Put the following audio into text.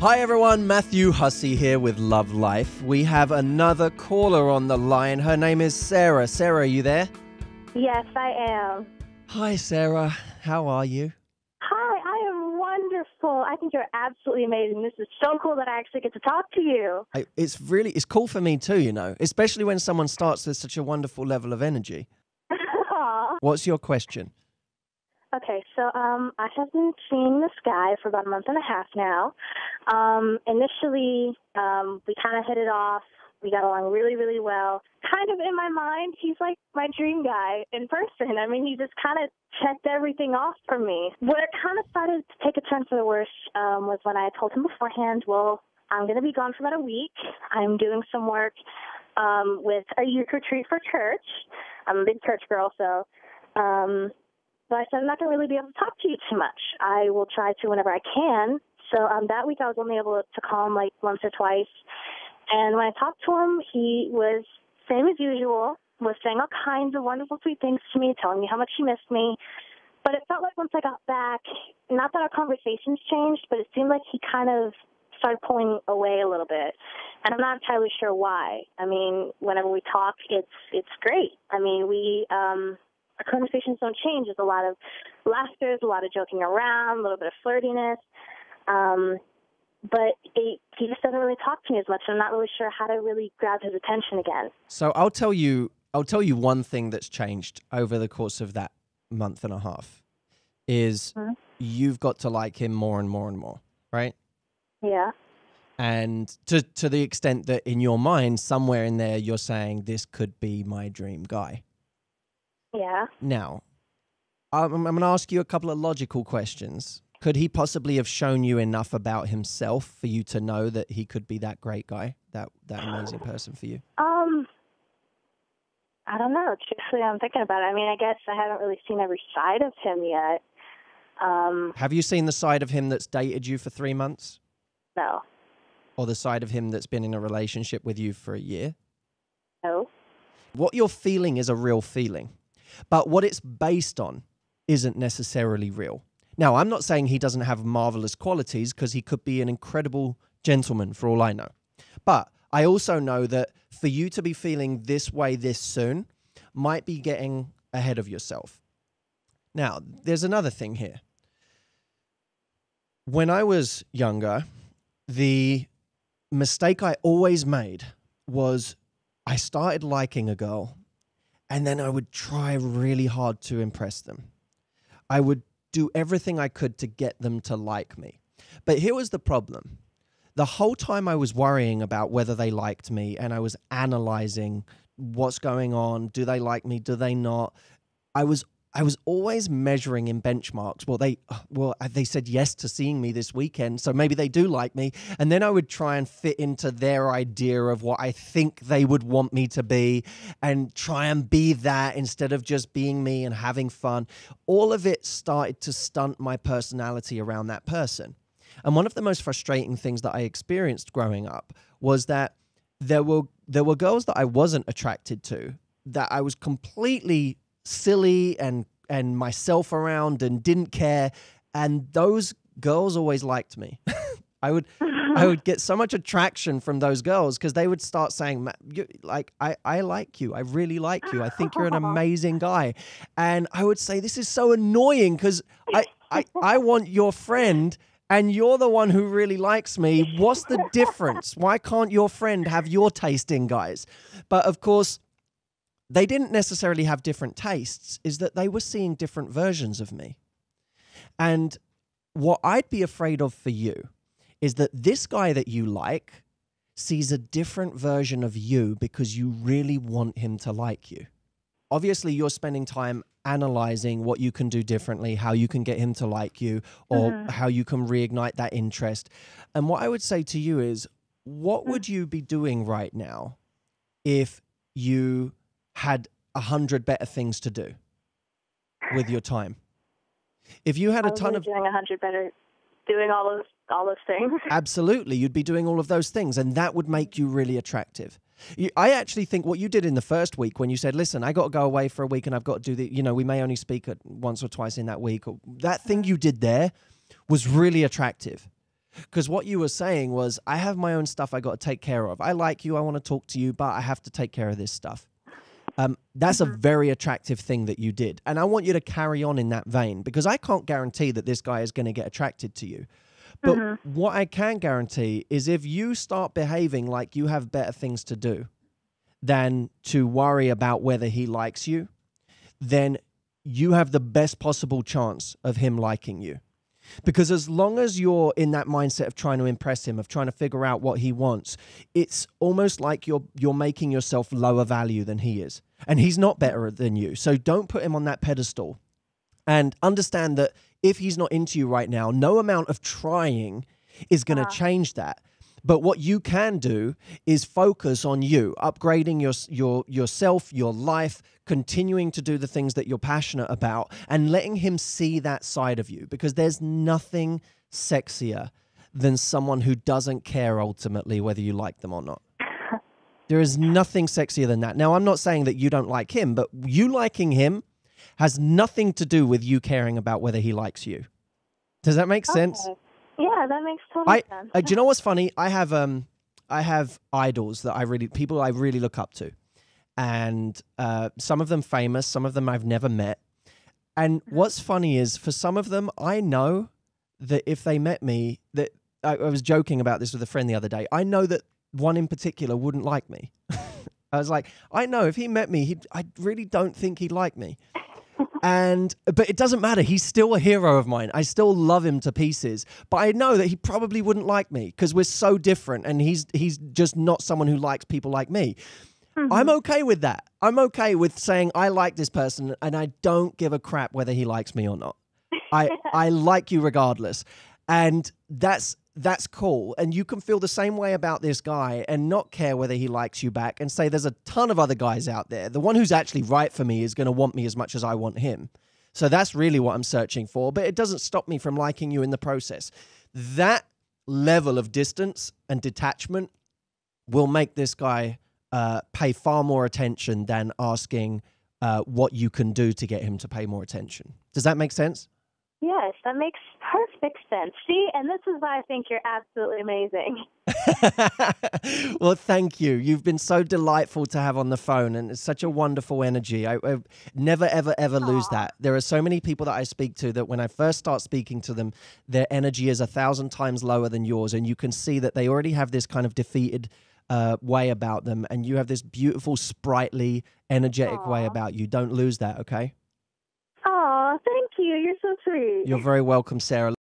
Hi everyone, Matthew Hussey here with Love Life. We have another caller on the line. Her name is Sarah. Sarah, are you there? Yes, I am. Hi Sarah, how are you? Hi, I am wonderful. I think you're absolutely amazing. This is so cool that I actually get to talk to you. It's cool for me too, you know, especially when someone starts with such a wonderful level of energy. Aw. What's your question? Okay, so I have been seeing this guy for about a month and a half now. Initially, we kind of hit it off. We got along really, really well. Kind of in my mind, he's like my dream guy in person. I mean, he just kind of checked everything off for me. Where it kind of started to take a turn for the worse was when I told him beforehand, well, I'm going to be gone for about a week. I'm doing some work with a youth retreat for church. I'm a big church girl, so... So I said, I'm not going to really be able to talk to you too much. I will try to whenever I can. So that week I was only able to call him like once or twice. And when I talked to him, he was same as usual, was saying all kinds of wonderful, sweet things to me, telling me how much he missed me. But it felt like once I got back, not that our conversations changed, but it seemed like he kind of started pulling away a little bit. And I'm not entirely sure why. I mean, whenever we talk, it's great. I mean, our conversations don't change. There's a lot of laughter, there's a lot of joking around, a little bit of flirtiness. But he just doesn't really talk to me as much. I'm not really sure how to really grab his attention again. So I'll tell you one thing that's changed over the course of that month and a half is you've got to like him more and more and more, right? Yeah. And to the extent that in your mind, somewhere in there, you're saying this could be my dream guy. Yeah. Now, I'm going to ask you a couple of logical questions. Could he possibly have shown you enough about himself for you to know that he could be that great guy, that amazing person for you? I don't know. Truthfully, I'm thinking about it. I mean, I guess I haven't really seen every side of him yet. Have you seen the side of him that's dated you for 3 months? No. Or the side of him that's been in a relationship with you for a year? No. What you're feeling is a real feeling. But what it's based on isn't necessarily real. Now, I'm not saying he doesn't have marvelous qualities because he could be an incredible gentleman for all I know. But I also know that for you to be feeling this way this soon might be getting ahead of yourself. Now, there's another thing here. When I was younger, the mistake I always made was I started liking a girl and then I would try really hard to impress them. I would do everything I could to get them to like me. But here was the problem. The whole time I was worrying about whether they liked me and I was analyzing what's going on. Do they like me? Do they not? I was always measuring in benchmarks. They said yes to seeing me this weekend, so maybe they do like me. And then I would try and fit into their idea of what I think they would want me to be and try and be that instead of just being me and having fun. All of it started to stunt my personality around that person. And one of the most frustrating things that I experienced growing up was that there were girls that I wasn't attracted to, that I was completely silly and myself around and didn't care, and those girls always liked me. I would get so much attraction from those girls because they would start saying, I like you, I really like you, I think you're an amazing guy. And I would say, this is so annoying because I want your friend and you're the one who really likes me. What's the difference? Why can't your friend have your taste in guys? But of course, they didn't necessarily have different tastes, is that they were seeing different versions of me. And what I'd be afraid of for you is that this guy that you like sees a different version of you because you really want him to like you. Obviously, you're spending time analyzing what you can do differently, how you can get him to like you, or how you can reignite that interest. And what I would say to you is, what would you be doing right now if you had 100 better things to do with your time? If you had a ton of doing 100 better, doing all those things. Absolutely, you'd be doing all of those things, and that would make you really attractive. I actually think what you did in the first week when you said, listen, I got to go away for a week and I've got to do we may only speak once or twice in that week. Or that thing you did there was really attractive. Because what you were saying was, I have my own stuff I got to take care of. I like you. I want to talk to you, but I have to take care of this stuff. That's a very attractive thing that you did. And I want you to carry on in that vein, because I can't guarantee that this guy is going to get attracted to you. But what I can guarantee is if you start behaving like you have better things to do than to worry about whether he likes you, then you have the best possible chance of him liking you. Because as long as you're in that mindset of trying to impress him, of trying to figure out what he wants, it's almost like you're making yourself lower value than he is. And he's not better than you. So don't put him on that pedestal. And understand that if he's not into you right now, no amount of trying is going to change that. But what you can do is focus on you, upgrading yourself, your life, continuing to do the things that you're passionate about, and letting him see that side of you. Because there's nothing sexier than someone who doesn't care ultimately whether you like them or not. There is nothing sexier than that. Now, I'm not saying that you don't like him, but you liking him has nothing to do with you caring about whether he likes you. Does that make sense? Yeah, that makes total sense. Do you know what's funny? I have idols that people I really look up to, and some of them famous, some of them I've never met. And what's funny is, for some of them, I know that if they met me, that I was joking about this with a friend the other day. I know that one in particular wouldn't like me. I was like, I know if he met me, I really don't think he'd like me. But it doesn't matter. He's still a hero of mine. I still love him to pieces. But I know that he probably wouldn't like me because we're so different, and he's just not someone who likes people like me. I'm okay with that. I'm okay with saying I like this person and I don't give a crap whether he likes me or not. I like you regardless. And that's cool. And you can feel the same way about this guy and not care whether he likes you back, and say there's a ton of other guys out there. The one who's actually right for me is going to want me as much as I want him. So that's really what I'm searching for. But it doesn't stop me from liking you in the process. That level of distance and detachment will make this guy pay far more attention than asking what you can do to get him to pay more attention. Does that make sense? Yes, that makes perfect sense. See, and this is why I think you're absolutely amazing. Well, thank you. You've been so delightful to have on the phone, and it's such a wonderful energy. I never, ever, ever lose that. There are so many people that I speak to that when I first start speaking to them, their energy is 1,000 times lower than yours, and you can see that they already have this kind of defeated way about them, and you have this beautiful, sprightly, energetic way about you. Don't lose that, okay? Oh, thank you. You're so sweet. You're very welcome, Sarah.